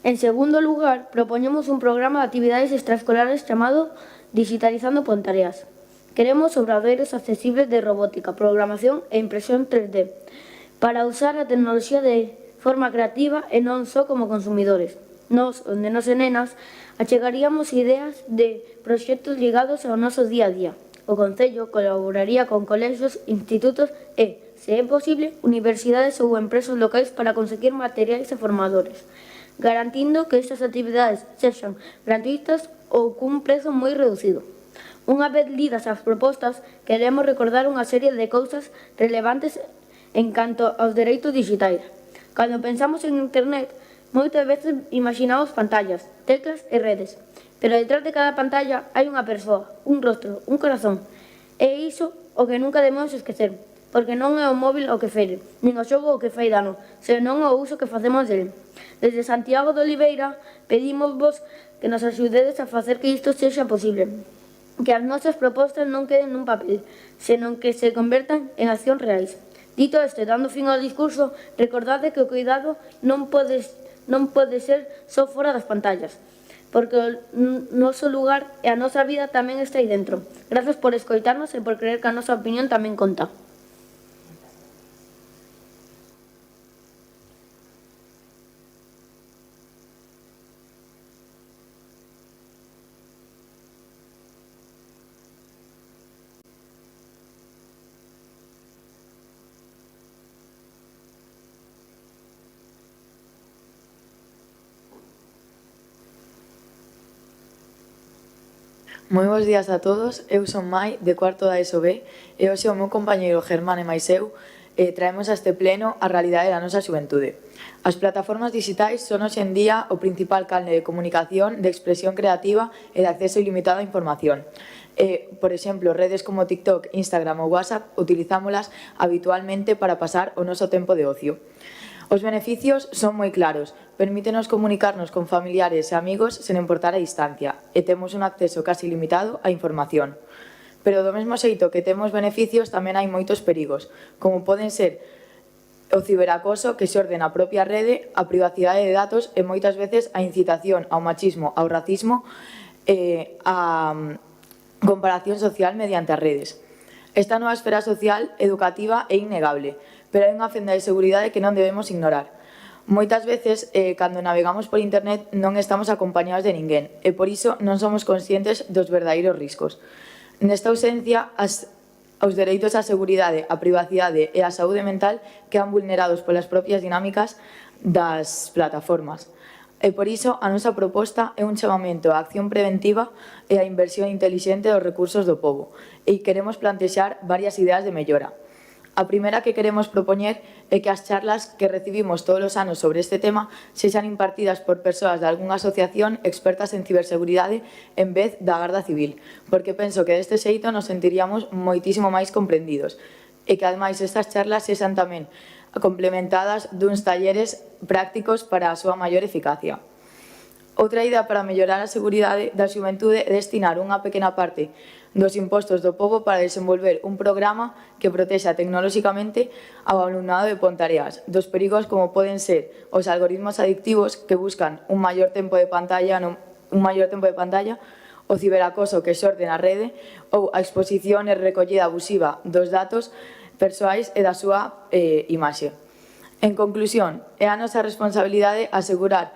En segundo lugar, propoñemos un programa de actividades extraescolares chamado Digitalizando Ponteareas. Queremos obradoiros accesibles de robótica, programación e impresión 3D para usar a tecnoloxía de forma creativa e non só como consumidores. Nós, os nenos e nenas, achegaríamos ideas de proxectos ligados ao noso día a día. O Concello colaboraría con colexios, institutos e, se é posible, universidades ou empresas locais para conseguir materiais e formadores, garantindo que estas actividades sexan gratuitas ou cun prezo moi reducido. Unha vez lidas as propostas, queremos recordar unha serie de cousas relevantes en canto aos dereitos digitais. Cando pensamos en internet, moitas veces imaginamos pantallas, teclas e redes, pero detrás de cada pantalla hai unha persoa, un rostro, un corazón. E iso o que nunca debemos esquecer, porque non é o móvil o que fere, nin o xogo o que fai dano, senón o uso que facemos dele. Desde Santiago de Oliveira pedimosvos que nos axudedes a facer que isto sexa posible, que as nosas propostas non queden nun papel, senón que se convertan en accións reais. Dito isto, dando fin ao discurso, recordade que o cuidado non pode ser só fora das pantallas, porque o noso lugar e a nosa vida tamén está aí dentro. Grazas por escoitarnos e por creer que a nosa opinión tamén conta. Moi bons días a todos, eu son Mai, de cuarto da ESO B, e hoxe o meu compañeiro Germán e máis eu traemos a este pleno a realidade da nosa xuventude. As plataformas digitais son hoxe en día o principal canle de comunicación, de expresión creativa e de acceso ilimitado a información. Por exemplo, redes como TikTok, Instagram ou WhatsApp utilizámolas habitualmente para pasar o noso tempo de ocio. Os beneficios son moi claros, permítenos comunicarnos con familiares e amigos sen importar a distancia e temos un acceso casi limitado á información. Pero do mesmo xeito que temos beneficios tamén hai moitos perigos, como poden ser o ciberacoso que xorde na propia rede, a privacidade de datos e moitas veces a incitación ao machismo, ao racismo e a comparación social mediante as redes. Esta nova esfera social, educativa é innegable, pero hai unha fenda de seguridade que non debemos ignorar. Moitas veces, cando navegamos por internet, non estamos acompañados de ninguén e por iso non somos conscientes dos verdadeiros riscos. Nesta ausencia, os dereitos á seguridade, á privacidade e á saúde mental quedan vulnerados polas propias dinámicas das plataformas. E por iso a nosa proposta é un chamamento á acción preventiva e á inversión intelixente dos recursos do pobo e queremos plantexar varias ideas de mellora. A primeira que queremos propoñer é que as charlas que recibimos todos os anos sobre este tema sexan impartidas por persoas de algunha asociación expertas en ciberseguridade en vez da Garda Civil, porque penso que deste xeito nos sentiríamos moitísimo máis comprendidos e que ademais estas charlas sexan tamén complementadas duns talleres prácticos para a súa maior eficacia. Outra idea para mellorar a seguridade da xuventude é destinar unha pequena parte dos impostos do pobo para desenvolver un programa que protexa tecnolóxicamente ao alumnado de Pontareas dos perigos como poden ser os algoritmos adictivos que buscan un maior tempo de pantalla, o ciberacoso que xorde na rede ou a exposición e recollida abusiva dos datos persoais e da súa imaxe. En conclusión, é a nosa responsabilidade asegurar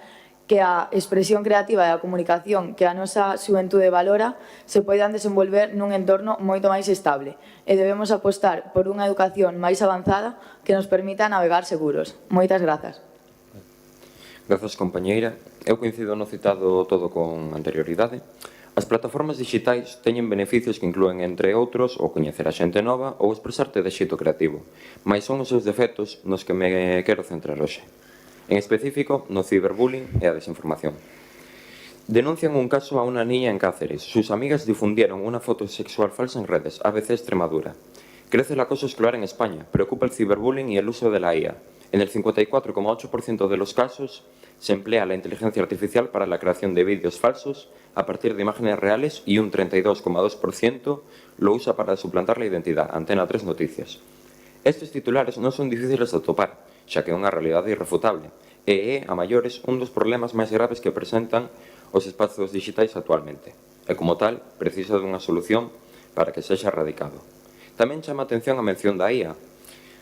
que a expresión creativa e a comunicación que a nosa xuventude valora se poidan desenvolver nun entorno moito máis estable e debemos apostar por unha educación máis avanzada que nos permita navegar seguros. Moitas grazas. Grazas, compañeira. Eu coincido no citado todo con anterioridade. As plataformas digitais teñen beneficios que inclúen, entre outros, o coñecer a xente nova ou expresarte de xeito creativo, mais son os seus defectos nos que me quero centrar hoxe. En específico, no ciberbullying e a desinformación. Denuncian un caso a una niña en Cáceres. Sus amigas difundieron una foto sexual falsa en redes, ABC Extremadura. Crece el acoso escolar en España. Preocupa el ciberbullying y el uso de la IA. En el 54,8% de los casos se emplea la inteligencia artificial para la creación de vídeos falsos a partir de imágenes reales y un 32,2% lo usa para suplantar la identidad. Antena 3 Noticias. Estes titulares non son difíciles de atopar, xa que é unha realidade irrefutable, e é, a maiores, un dos problemas máis graves que presentan os espazos digitais actualmente, e como tal, precisa dunha solución para que sexa erradicado. Tamén chama a atención a mención da IA.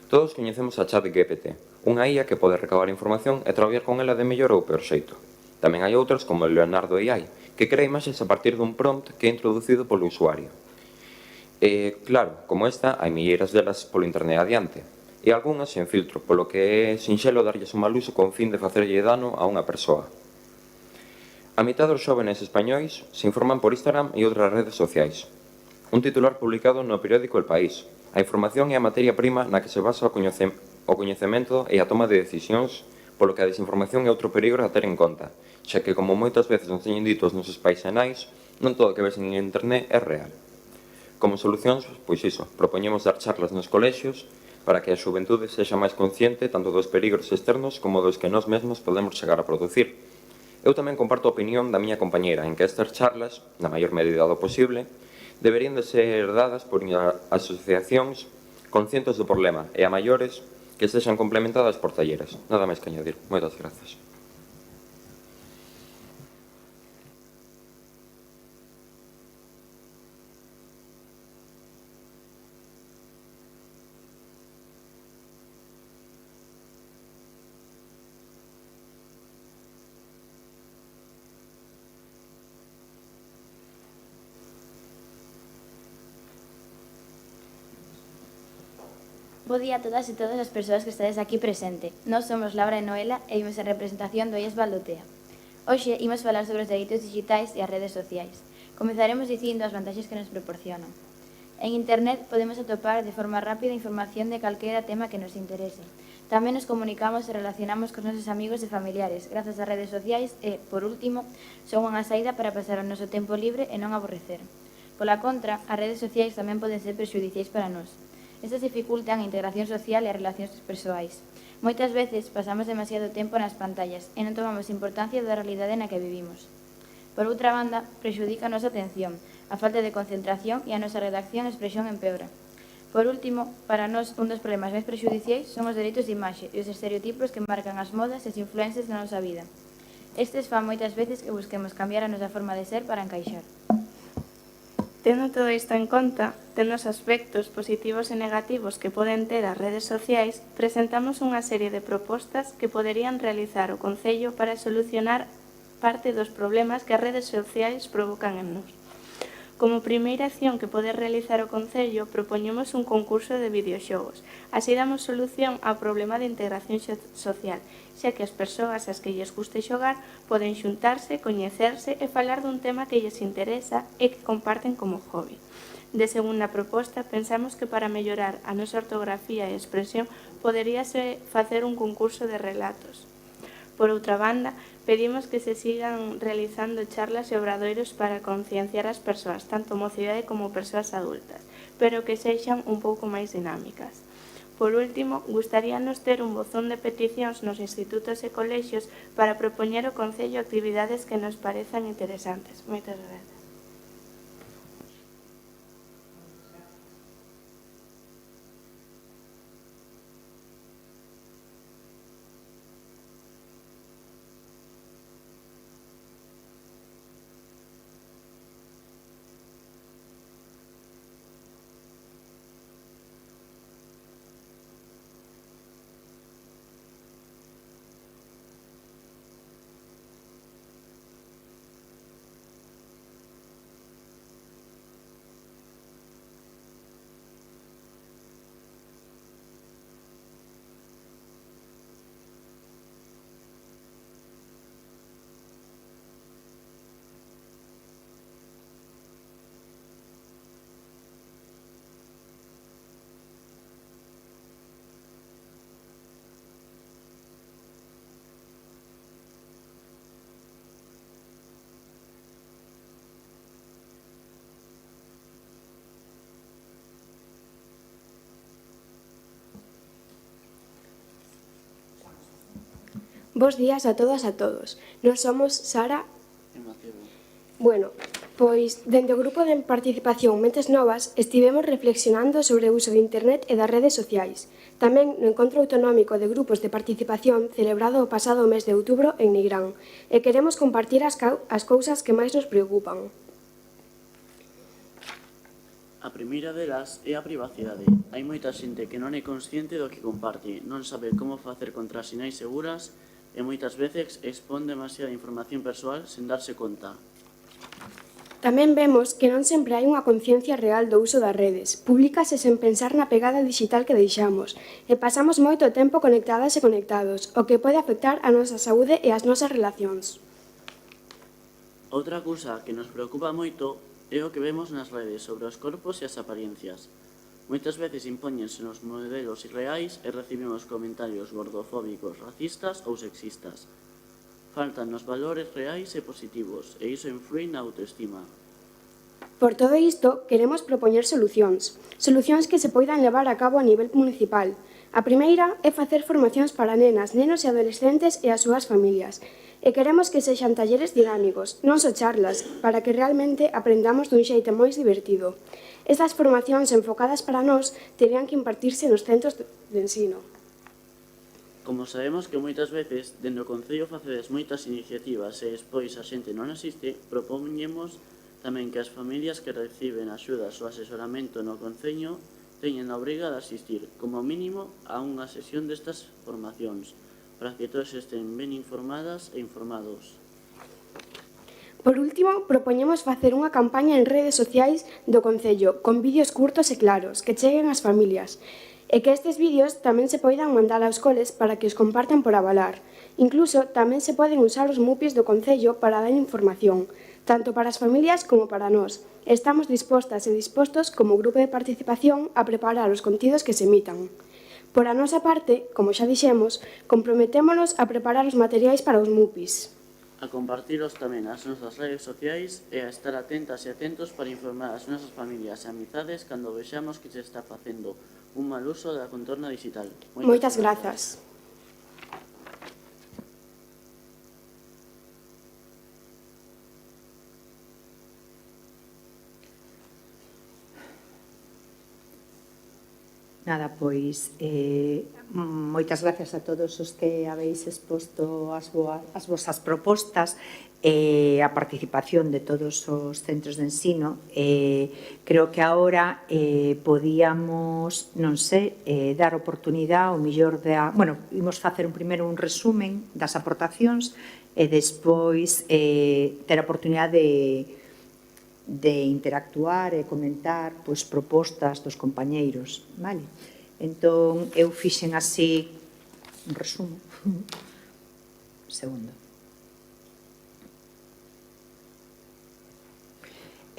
Todos coñecemos a ChatGPT, unha IA que pode recabar información e traballar con ela de mellor ou peor xeito. Tamén hai outras como el Leonardo AI, que crea imaxes a partir dun prompt que é introducido polo usuario. E, claro, como esta, hai milleiras delas polo internet adiante, e algunhas sen filtro, polo que é sinxelo darlles un mal uso con fin de facerlle dano a unha persoa. A mitad dos xóvenes españois se informan por Instagram e outras redes sociais. Un titular publicado no periódico El País. A información é a materia prima na que se basa o coñecemento e a toma de decisións, polo que a desinformación é outro peligro a ter en conta, xa que, como moitas veces nos teñen dito os nosos pais e nais, non todo o que ves en internet é real. Como solucións, pois iso, propoñemos dar charlas nos colexios para que a xuventude sexa máis consciente tanto dos perigros externos como dos que nós mesmos podemos chegar a producir. Eu tamén comparto a opinión da miña compañeira en que estas charlas, na maior medida do posible, deberían de ser dadas por asociacións conscientes do problema e a maiores que sexan complementadas por talleres. Nada máis que añadir. Moitas grazas. Bo día a todas e todas as persoas que estades aquí presente. Nós somos Laura e Noela e imos en representación do IES Valdotea. Hoxe imos falar sobre os dereitos digitais e as redes sociais. Comezaremos dicindo as vantaxes que nos proporcionan. En internet podemos atopar de forma rápida información de calquera tema que nos interese. Tamén nos comunicamos e relacionamos cos nosos amigos e familiares grazas ás redes sociais e, por último, son unha saída para pasar o noso tempo libre e non aborrecer. Pola contra, as redes sociais tamén poden ser prexudiciais para nós. Estas dificultan a integración social e as relacións persoais. Moitas veces pasamos demasiado tempo nas pantallas e non tomamos importancia da realidade na que vivimos. Por outra banda, prexudica a nosa atención, a falta de concentración e a nosa redacción e expresión empeora. Por último, para nós, un dos problemas máis prexudiciais son os dereitos de imaxe e os estereotipos que marcan as modas e as influencias na nosa vida. Estes fan moitas veces que busquemos cambiar a nosa forma de ser para encaixar. Tendo todo isto en conta, tendo os aspectos positivos e negativos que poden ter as redes sociais, presentamos unha serie de propostas que poderían realizar o Concello para solucionar parte dos problemas que as redes sociais provocan en nós. Como primeira acción que pode realizar o Concello, propoñemos un concurso de videoxogos. Así damos solución ao problema de integración social, xa que as persoas ás que lles guste xogar poden xuntarse, coñecerse e falar dun tema que lles interesa e que comparten como hobby. De segunda proposta, pensamos que para mellorar a nosa ortografía e expresión poderíase facer un concurso de relatos. Por outra banda, pedimos que se sigan realizando charlas e obradoiros para concienciar as persoas, tanto mocidade como persoas adultas, pero que sexan un pouco máis dinámicas. Por último, gustaríanos ter un bozón de peticións nos institutos e colexios para propoñer ao Concello actividades que nos parezan interesantes. Moitas grazas. Bos días a todas e a todos. Nós somos Sara e Mateo. Bueno, pois, dende o grupo de participación Mentes Novas estivemos reflexionando sobre o uso de internet e das redes sociais. Tamén no Encontro Autonómico de Grupos de Participación celebrado o pasado mes de outubro en Nigrán e queremos compartir as cousas que máis nos preocupan. A primeira delas é a privacidade. Hai moita xente que non é consciente do que comparte, non sabe como facer contrasinais seguras e moitas veces expón demasiada información persoal sen darse conta. Tamén vemos que non sempre hai unha conciencia real do uso das redes. Públicase sen pensar na pegada digital que deixamos e pasamos moito tempo conectadas e conectados, o que pode afectar a nosa saúde e as nosas relacións. Outra cousa que nos preocupa moito é o que vemos nas redes sobre os corpos e as apariencias. Moitas veces impóñense nos modelos irreais e recibimos comentarios gordofóbicos, racistas ou sexistas. Faltan os valores reais e positivos e iso influi na autoestima. Por todo isto, queremos propoñer solucións. Solucións que se poidan levar a cabo a nivel municipal. A primeira é facer formacións para nenas, nenos e adolescentes e as súas familias. E queremos que sexan talleres dinámicos, non só charlas, para que realmente aprendamos dun xeito moi divertido. Estas formacións enfocadas para nós terían que impartirse nos centros de ensino. Como sabemos que moitas veces, dende o Concello facedes moitas iniciativas e despois a xente non asiste, propoñemos tamén que as familias que reciben axudas ou asesoramento no Concello teñen a obriga de asistir, como mínimo, a unha sesión destas formacións, para que todos estén ben informadas e informados. Por último, propoñemos facer unha campaña en redes sociais do Concello, con vídeos curtos e claros, que cheguen ás familias, e que estes vídeos tamén se poidan mandar aos coles para que os compartan por avalar. Incluso, tamén se poden usar os MUPIs do Concello para dar información, tanto para as familias como para nós. Estamos dispostas e dispostos, como grupo de participación, a preparar os contidos que se emitan. Por a nosa parte, como xa dixemos, comprometémonos a preparar os materiais para os MUPIs. A compartiros tamén as nosas redes sociais e a estar atentas e atentos para informar as nosas familias e amizades cando vexamos que se está facendo un mal uso da contorna digital. Moitas grazas. Nada, pois moitas gracias a todos os que habéis exposto as vosas propostas e a participación de todos os centros de ensino. Creo que agora podíamos, non sei, dar oportunidade ao mellor bueno, imos facer primeiro un resumen das aportacións e despois ter a oportunidade de interactuar e comentar propostas dos compañeiros, vale? Entón, eu fixen así un resumo. Un segundo.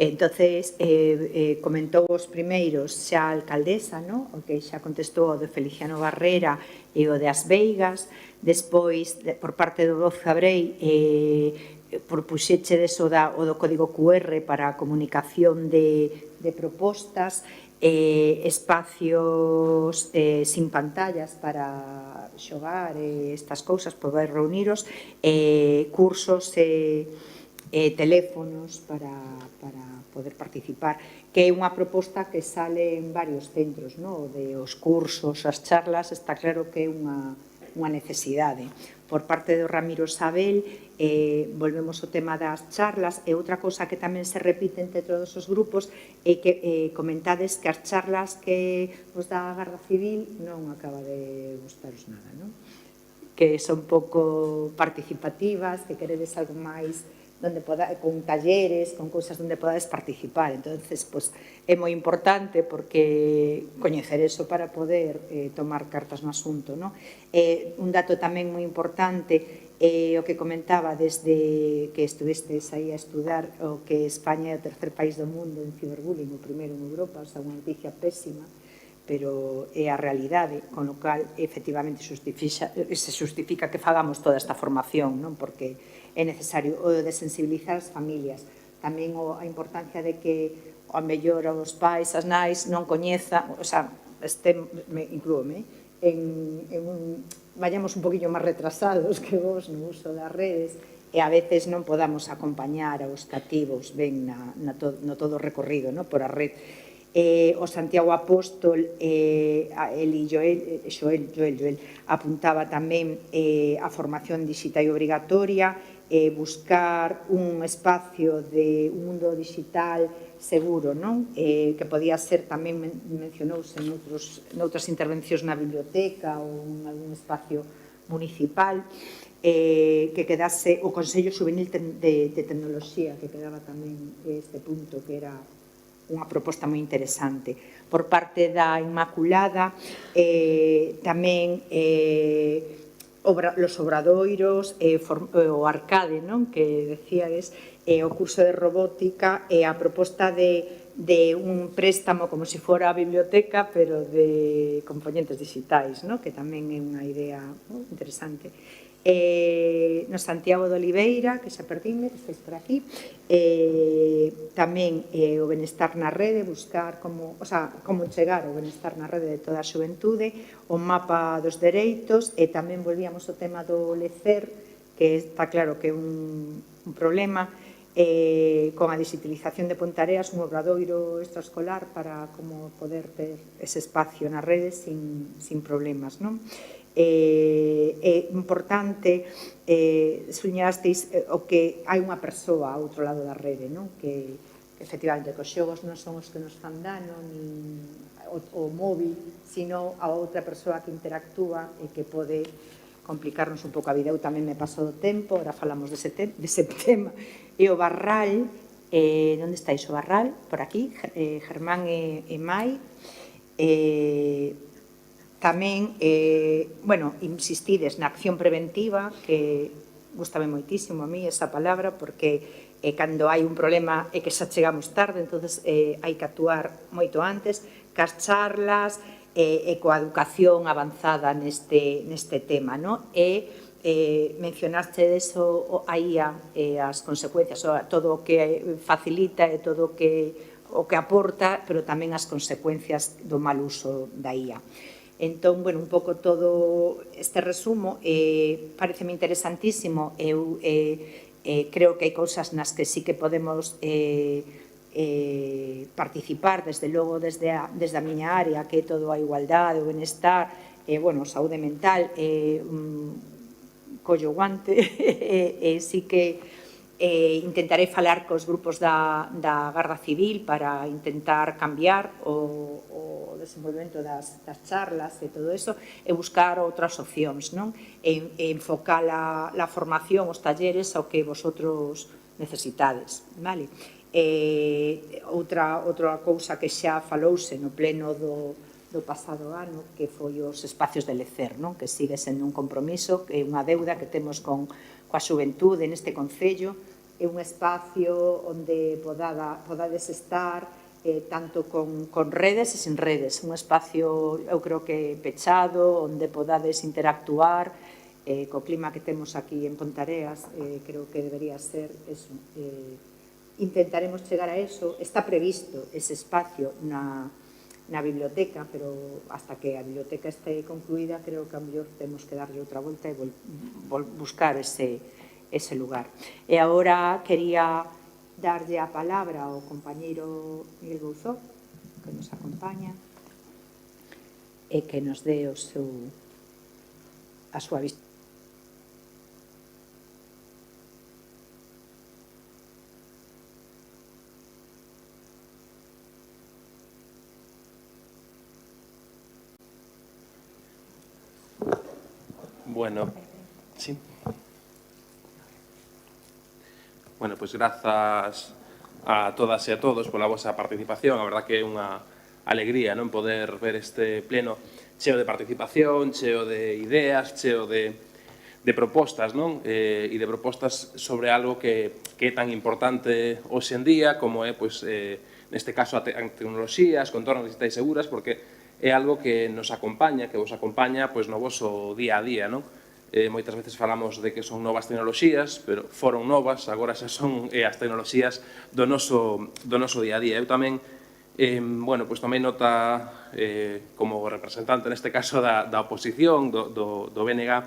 Entonces, comentou os primeiros xa a alcaldesa, o que xa contestou o de Feliciano Barrera e o de As Veigas. Despois, por parte do 12 de abril, propuxechedes o do código QR para a comunicación de propostas, espacios sin pantallas para xogar estas cousas, poder reuniros, cursos e teléfonos para poder participar, que é unha proposta que sale en varios centros, de os cursos, as charlas, está claro que é unha necesidade. Por parte do Ramiro Sabel, volvemos ao tema das charlas, e outra cousa que tamén se repite entre todos os grupos é que comentades que as charlas que os da Garda Civil non acaba de gustaros nada, que son pouco participativas, que queredes algo máis con talleres, con cousas onde podades participar. Entonces, é moi importante porque coñecer eso para poder tomar cartas no asunto. Un dato tamén moi importante é o que comentaba desde que estuvestes aí a estudar o que España é o tercer país do mundo en ciberbullying, o primeiro en Europa, o sea, unha noticia pésima, pero é a realidade, con lo cal, efectivamente, se justifica que fagamos toda esta formación, porque é necesario o de sensibilizar as familias, tamén a importancia de que ao mellor os pais, as nais, non coñezan, o sea, inclúome, vayamos un poquinho máis retrasados que vos no uso das redes e a veces non podamos acompañar aos cativos ben no todo o recorrido por a rede. O Santiago Apóstol, Joel apuntaba tamén a formación digital obrigatoria, buscar un espacio de un mundo digital seguro, que podía ser, tamén mencionouse noutras intervencións na biblioteca ou en algún espacio municipal, que quedase o Consello Xuvenil de Tecnoloxía, que quedaba tamén este punto, que era unha proposta moi interesante. Por parte da Inmaculada, tamén los obradoiros, o arcade, que decíades, o curso de robótica e a proposta de un préstamo como se fora a biblioteca, pero de componentes digitais, que tamén é unha idea interesante. No Santiago de Oliveira, que xa perdíme, que estáis por aquí, tamén o benestar na rede, buscar como chegar ao benestar na rede de toda a xuventude, o mapa dos dereitos, e tamén volvíamos ao tema do lecer, que está claro que é un problema, con a digitalización de Pontareas, un obradoiro extraescolar para como poder ter ese espacio na rede sin problemas, é importante, suñasteis o que hai unha persoa ao outro lado da rede, que efectivamente os xogos non son os que nos fan dano, nin o móvil, sino a outra persoa que interactúa e que pode complicarnos un pouco a vida. Eu tamén me paso do tempo, ahora falamos dese tema. E o Barral, onde estáis o Barral? Por aquí, Germán e Mai. Tamén, insistides na acción preventiva, que gustame moitísimo a mí esa palabra, porque cando hai un problema é que xa chegamos tarde, entonces hai que actuar moito antes, cas charlas e coa educación avanzada neste tema, e mencionaste deso aí as consecuencias, todo o que facilita e todo o que aporta, pero tamén as consecuencias do mal uso da IA. Entón, un pouco todo este resumo pareceme interesantísimo. Eu creo que hai cousas nas que sí que podemos participar, desde logo, desde a miña área, que é todo a igualdade, o benestar, saúde mental, collo guante, e sí que intentaré falar cos grupos da Garda Civil para intentar cambiar o desenvolvemento das charlas e todo eso, e buscar outras opcións, non? E enfocar a formación, os talleres, ao que vosotros necesitades, vale? Outra cousa que xa falouse no pleno do pasado ano, que foi os espacios de lecer, non? Que sigue sendo un compromiso, que é unha deuda que temos coa xuventude neste concello. É un espacio onde podades estar tanto con redes e sin redes, un espacio, eu creo que pechado, onde podades interactuar co clima que temos aquí en Ponteareas. Creo que debería ser eso. Intentaremos chegar a eso. Está previsto ese espacio na biblioteca, pero hasta que a biblioteca este concluída, creo que a mellor temos que darlle outra volta e buscar ese lugar. E agora quería darlle a palabra ao compañeiro Miguel Bouzó, que nos acompaña, e que nos dé a súa vista. Bueno, sí. Bueno, pois grazas a todas e a todos pola vosa participación. A verdad que é unha alegría non poder ver este pleno cheo de participación, cheo de ideas, cheo de propostas, non? E de propostas sobre algo que é tan importante hoxe en día como é, pois, neste caso, a tecnoloxías, contornos digitais seguras, porque é algo que nos acompaña, que vos acompaña pois, no voso día a día, non? Moitas veces falamos de que son novas tecnoloxías, pero foron novas, agora xa son as tecnoloxías do noso día a día. Eu tamén, pois tomei nota como representante, neste caso, da oposición, do BNG,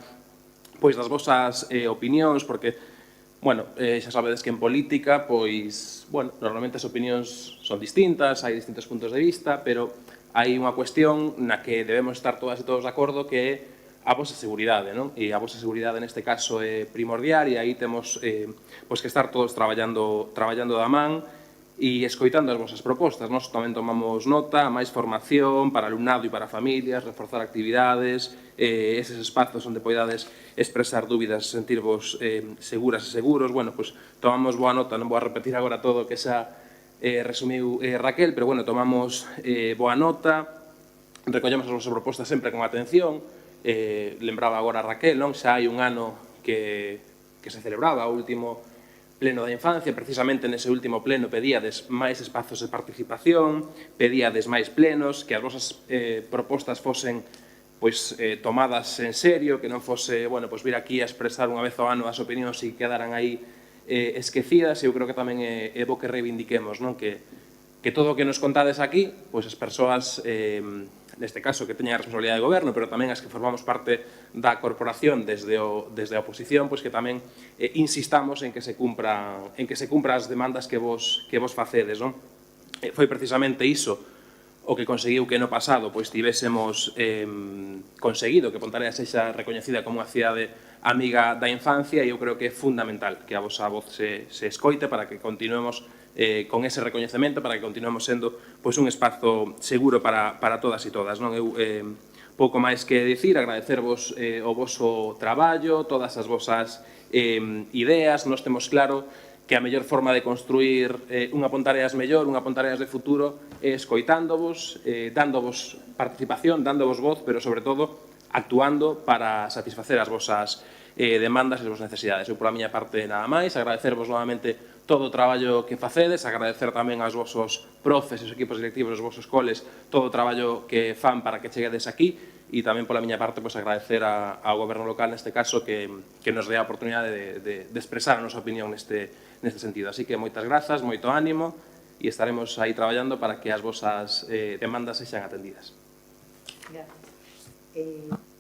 pois das vosas opinións, porque, xa sabedes que en política, pois, normalmente as opinións son distintas, hai distintos puntos de vista, pero hai unha cuestión na que debemos estar todas e todos de acordo, que é a vosa seguridade, non? E a vosa seguridade neste caso é primordial, e aí temos que estar todos traballando da man e escoitando as vosas propostas. Nós tamén tomamos nota, máis formación para alumnado e para familias, reforzar actividades, eses espazos onde poidades expresar dúbidas, sentirvos seguras e seguros. Tomamos boa nota, non vou a repetir agora todo que xa resumiu Raquel, pero tomamos boa nota, recollemos as vosas propostas sempre con atención. Lembraba agora Raquel, non? Xa hai un ano que se celebraba o último pleno da infancia. Precisamente nese último pleno pedíades máis espazos de participación, pedíades máis plenos, que as vosas propostas fosen tomadas en serio, que non fose vir aquí a expresar unha vez ao ano as opinións e quedaran aí esquecidas. Eu creo que tamén é bo que reivindiquemos, non? Que todo o que nos contades aquí, as persoas, neste caso, que teñen a responsabilidade de goberno, pero tamén as que formamos parte da corporación desde a oposición, que tamén insistamos en que se cumpran as demandas que vos facedes, non? Foi precisamente iso o que conseguiu que no pasado tivésemos conseguido que Ponteareas sexa recoñecida como unha cidade amiga da infancia, e eu creo que é fundamental que a vosa voz se escoite para que continuemos con ese recoñecemento, para que continuemos sendo un espazo seguro para todas e todas. Eu pouco máis que dicir, agradecervos o voso traballo, todas as vosas ideas. Nos temos claro que a mellor forma de construir unha Ponteareas mellor, unha Ponteareas de futuro, é escoitándovos, dándovos participación, dándovos voz, pero sobre todo actuando para satisfacer as vosas demandas e as vosas necesidades. Eu, pola miña parte, nada máis, agradecervos novamente todo o traballo que facedes, agradecer tamén aos vosos profes e os equipos directivos dos vosos coles todo o traballo que fan para que cheguedes aquí, e tamén pola miña parte agradecer ao goberno local, neste caso, que nos dé a oportunidade de expresar a nosa opinión neste sentido. Así que moitas grazas, moito ánimo, e estaremos aí traballando para que as vosas demandas sexan atendidas. Gracias.